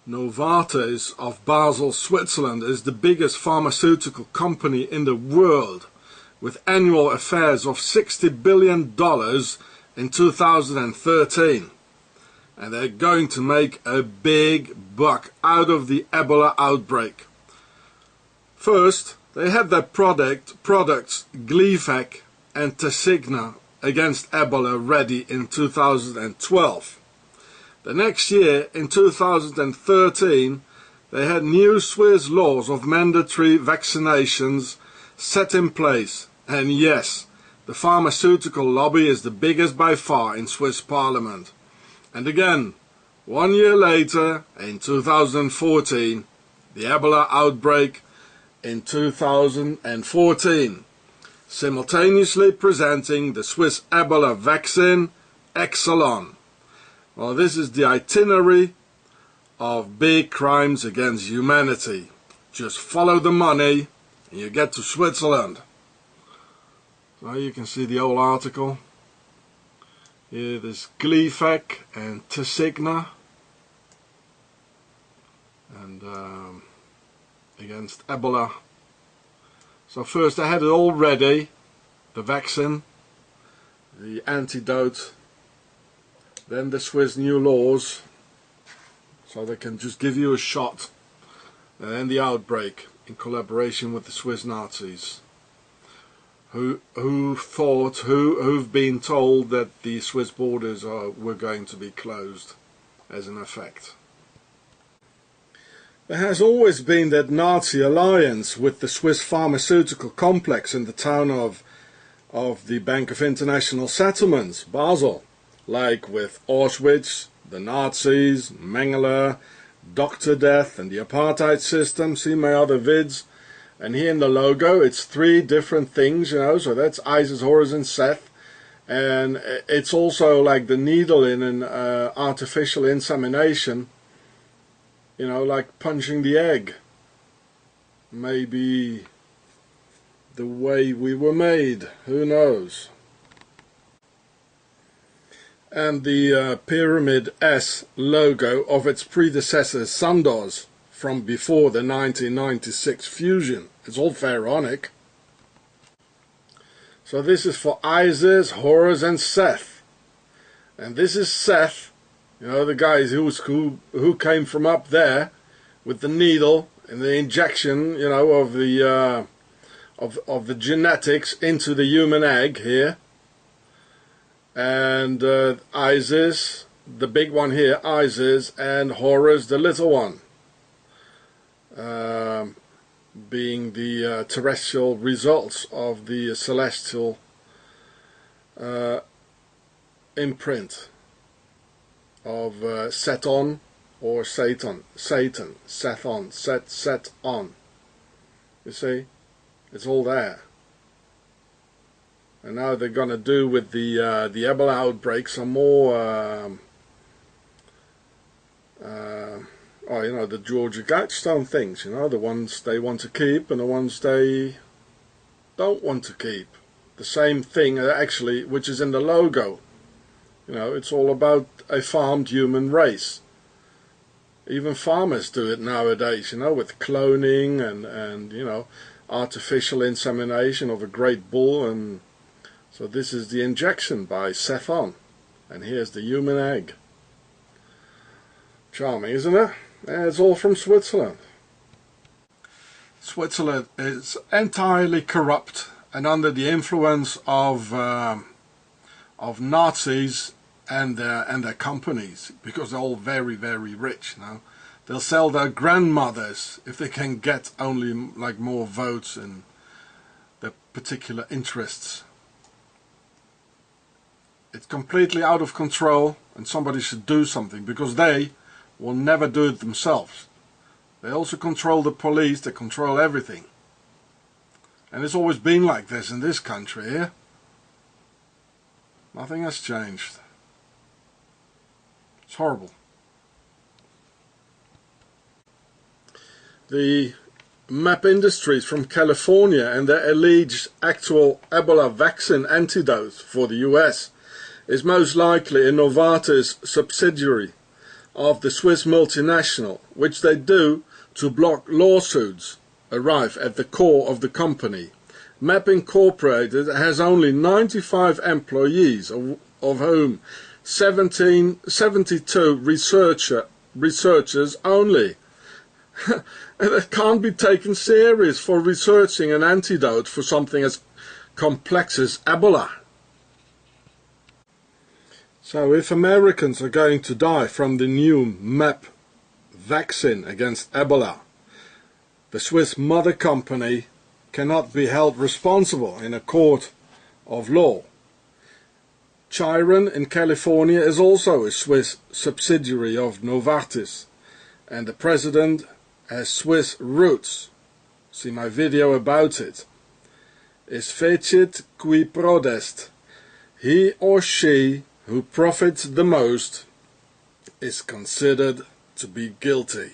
Novartis of Basel, Switzerland is the biggest pharmaceutical company in the world, with annual affairs of $60 billion in 2013. And they're going to make a big buck out of the Ebola outbreak. First, they had their products Gleevec and Tasigna against Ebola ready in 2012. The next year, in 2013, they had new Swiss laws of mandatory vaccinations set in place. And yes, the pharmaceutical lobby is the biggest by far in Swiss Parliament. And again, 1 year later, in 2014, the Ebola outbreak in 2014, simultaneously presenting the Swiss Ebola vaccine, Exelon. Well, this is the itinerary of big crimes against humanity. Just follow the money and you get to Switzerland. So you can see the whole article. Here there's Gleevec and Tasigna. And against Ebola. So first I had it all ready, the vaccine, the antidote, then the Swiss new laws, so they can just give you a shot, and then the outbreak in collaboration with the Swiss Nazis, who've been told that the Swiss borders were going to be closed as an effect. There has always been that Nazi alliance with the Swiss pharmaceutical complex in the town of the Bank of International Settlements, Basel, like with Auschwitz, the Nazis, Mengele, Dr. Death and the apartheid system. See my other vids. And here in the logo it's 3 different things, you know, so that's Isis, Horus and Seth. And it's also like the needle in an artificial insemination. You know, like punching the egg. Maybe the way we were made, who knows. And the Pyramid S logo of its predecessor Sandoz from before the 1996 fusion. It's all pharaonic. So this is for Isis, Horus and Seth. And this is Seth. You know, the guys who came from up there with the needle and the injection, you know, of the genetics into the human egg here. And Isis, the big one here, Isis, and Horus, the little one, being the terrestrial results of the celestial imprint of Seton or Satan, Sethon, set on. You see, it's all there. And now they're going to do with the Ebola outbreak some more, you know, the Georgia Guidestone things, you know, the ones they want to keep and the ones they don't want to keep. The same thing, actually, which is in the logo. You know, it's all about a farmed human race. Even farmers do it nowadays, you know, with cloning and you know, artificial insemination of a great bull. And so this is the injection by Sethon. And here's the human egg. Charming, isn't it? And it's all from Switzerland. Switzerland is entirely corrupt and under the influence of Nazis and their companies, because they're all very, very rich. You know, they'll sell their grandmothers if they can get only like more votes in their particular interests. It's completely out of control, and somebody should do something, because they will never do it themselves. They also control the police, they control everything. And it's always been like this in this country here. Nothing has changed. It's horrible. The MAP Industries from California and their alleged actual Ebola vaccine antidote for the US is most likely a Novartis subsidiary of the Swiss multinational, which they do to block lawsuits, arrive at the core of the company. MAP Incorporated has only 95 employees, of whom 72 researchers only. It can't be taken serious for researching an antidote for something as complex as Ebola. So if Americans are going to die from the new MAP vaccine against Ebola, the Swiss mother company cannot be held responsible in a court of law. Chiron in California is also a Swiss subsidiary of Novartis, and the president has Swiss roots. See my video about it. Is fecit qui prodest. He or she who profits the most is considered to be guilty.